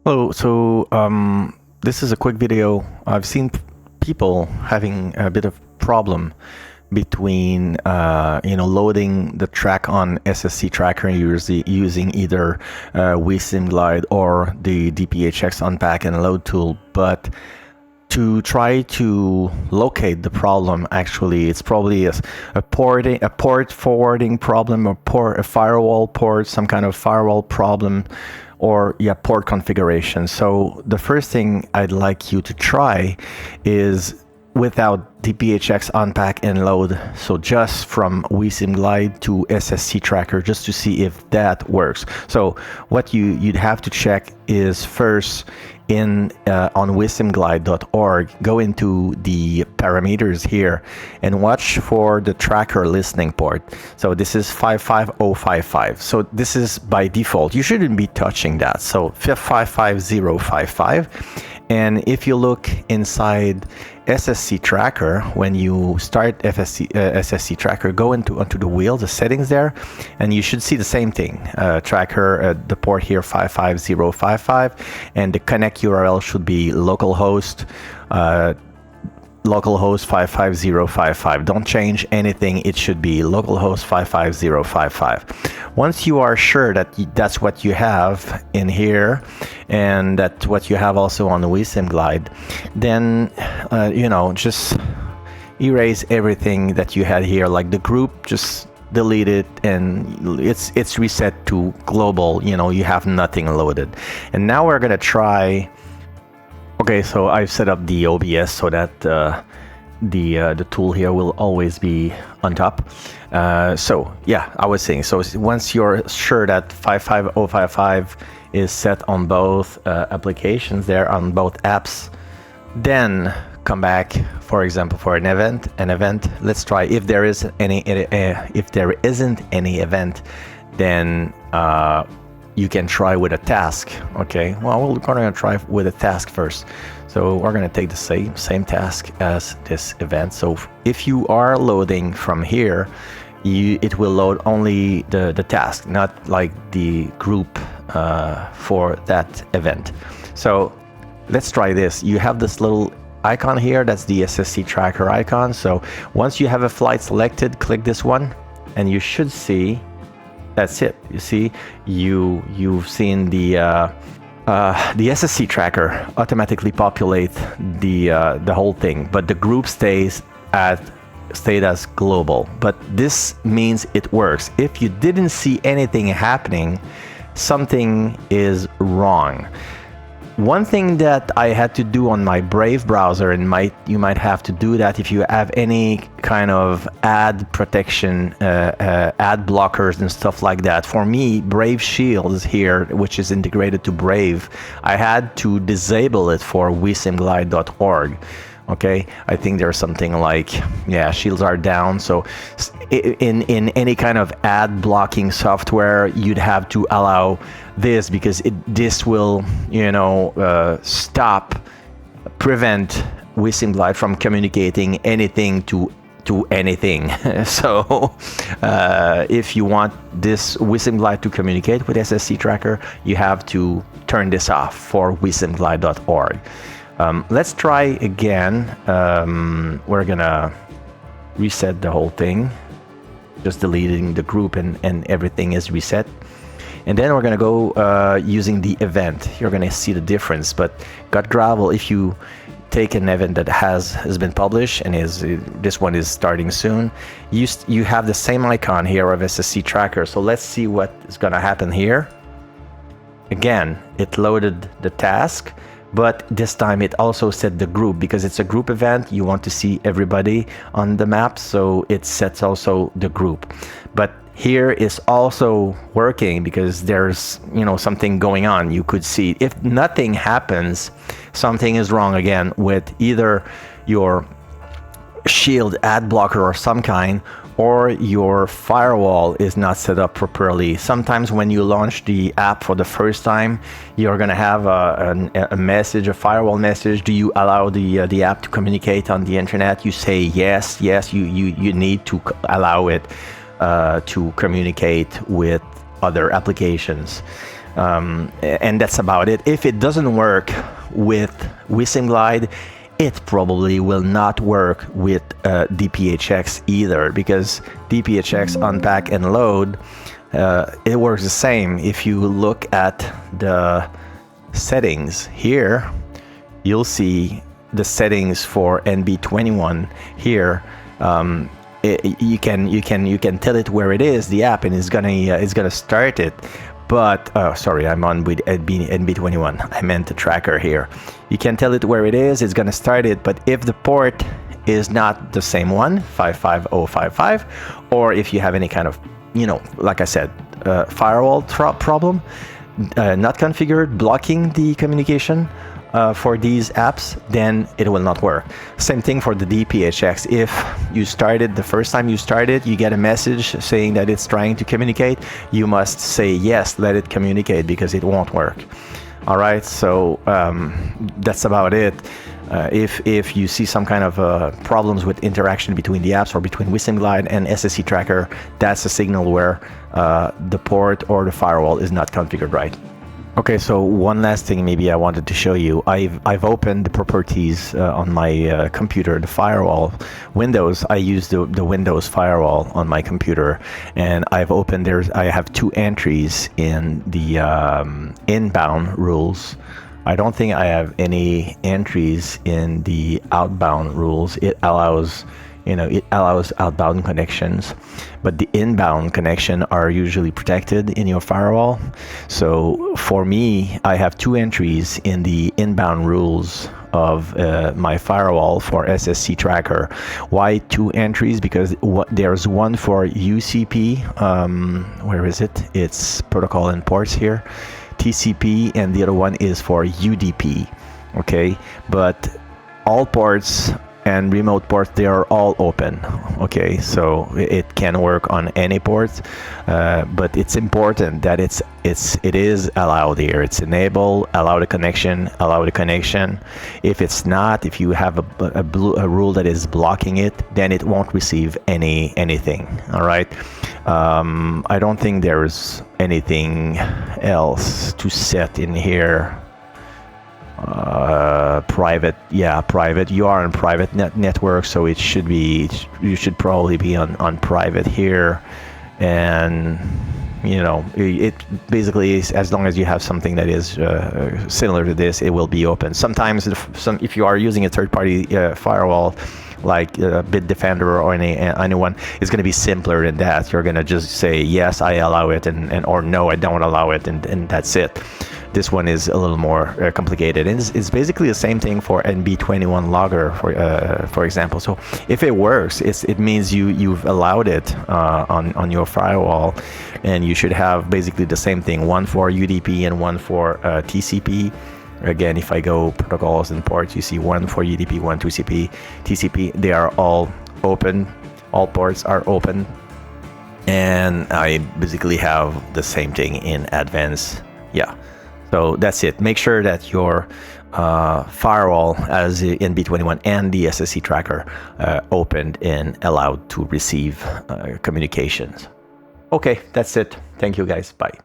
Hello, this is a quick video. I've seen people having a bit of problem between loading the track on SSC-Tracker using either WeSimGlide or the DPHX Unpack and Load tool, but to try to locate the problem, actually, it's probably a port forwarding problem, or a firewall port, some kind of firewall problem, or port configuration. So the first thing I'd like you to try is without DPHX Unpack and Load, so just from WeSimGlide to SSC-Tracker, just to see if that works. So what you'd have to check is first on WeSimGlide.org, go into the parameters here and watch for the tracker listening port. So this is 55055. So this is by default. You shouldn't be touching that. So 55055. And if you look inside SSC-Tracker, when you start SSC-Tracker, go onto the wheel, the settings there, and you should see the same thing. Tracker, the port here 55055, and the connect URL should be localhost 55055. Don't change anything. It should be localhost 55055. Once you are sure that that's what you have in here, and that's what you have also on the WeSimGlide, then just erase everything that you had here, like the group, just delete it, and it's reset to global. You have nothing loaded. And now we're gonna try. Okay, so I've set up the OBS so that the tool here will always be on top. So yeah, I was saying, so once you're sure that 55055 is set on both applications there, on both apps, then come back, for example, for an event. Let's try. If there isn't any event, then you can try with a task. Okay, well, we're gonna try with a task first. So we're gonna take the same task as this event. So if you are loading from here, it will load only the task, not like the group for that event. So let's try this. You have this little icon here, that's the SSC-Tracker icon. So once you have a flight selected, click this one, and you should see. That's it. You see, you've seen the SSC-Tracker automatically populate the whole thing, but the group stayed as global. But this means it works. If you didn't see anything happening, something is wrong. One thing that I had to do on my Brave browser, and you might have to do that if you have any kind of ad protection, ad blockers and stuff like that. For me, Brave Shields here, which is integrated to Brave, I had to disable it for WeSimGlide.org. Okay, I think there's something like, shields are down. So in any kind of ad blocking software, you'd have to allow this, because this will prevent WeSimGlide from communicating anything to anything. So if you want this WeSimGlide to communicate with SSC-Tracker, you have to turn this off for WeSimGlide.org. Let's try again. We're gonna reset the whole thing, just deleting the group, and everything is reset. And then we're gonna go using the event. You're gonna see the difference. But Got Gravel, if you take an event that has been published and this one is starting soon, you have the same icon here of SSC-Tracker. So let's see what is gonna happen here. Again, it loaded the task, but this time it also set the group, because it's a group event. You want to see everybody on the map, so it sets also the group. But here is also working because there's something going on. You could see if nothing happens, something is wrong again with either your shield ad blocker or some kind, or your firewall is not set up properly. Sometimes when you launch the app for the first time, you're going to have a message, a firewall message. Do you allow the app to communicate on the internet? You say yes. You need to allow it to communicate with other applications. And that's about it. If it doesn't work with WeSimGlide, it probably will not work with DPHX either, because DPHX Unpack and Load, it works the same. If you look at the settings here, you'll see the settings for NB21 here. You can tell it where it is, the app, and it's gonna start it. But sorry, I'm on with NB21. I meant the tracker here. You can tell it where it is. It's gonna start it. But if the port is not the same one, 55055, or if you have any kind of, like I said, firewall problem, not configured, blocking the communication for these apps, then it will not work. Same thing for the DPHX. If you started, the first time you started, you get a message saying that it's trying to communicate, you must say yes, let it communicate, because it won't work. All right, so that's about it. If you see some kind of problems with interaction between the apps or between WeSimGlide and SSC-Tracker, that's a signal where the port or the firewall is not configured right. Okay, so one last thing maybe I wanted to show you. I've opened the properties on my computer, the firewall Windows. I use the Windows firewall on my computer, and I've opened I have 2 entries in the inbound rules. I don't think I have any entries in the outbound rules. It allows outbound connections, but the inbound connection are usually protected in your firewall. So for me, I have 2 entries in the inbound rules of my firewall for SSC-Tracker. Why 2 entries? Because there's one for UCP, where is it? It's protocol and ports here, TCP, and the other one is for UDP. Okay, but all ports and remote ports, they are all open. Okay, so it can work on any port, but it's important that it is allowed here. It's enable, allow the connection. If it's not, if you have a rule that is blocking it, then it won't receive anything. All right, I don't think there's anything else to set in here. Private, private. You are on private network, so it should be, you should probably be on private here. And it basically is, as long as you have something that is similar to this, it will be open. Sometimes if you are using a third-party firewall like Bitdefender or anyone, it's going to be simpler than that. You're going to just say yes, I allow it, and or no, I don't allow it, and that's it. This one is a little more complicated, and it's basically the same thing for NB21 logger, for example. So if it works, it means you've allowed it on your firewall, and you should have basically the same thing, one for UDP and one for TCP. Again, if I go protocols and ports, you see one for UDP, one TCP. They are all open. All ports are open, and I basically have the same thing in advanced. Yeah. So that's it. Make sure that your firewall as the NB21 and the SSC-Tracker opened and allowed to receive communications. Okay, that's it. Thank you guys. Bye.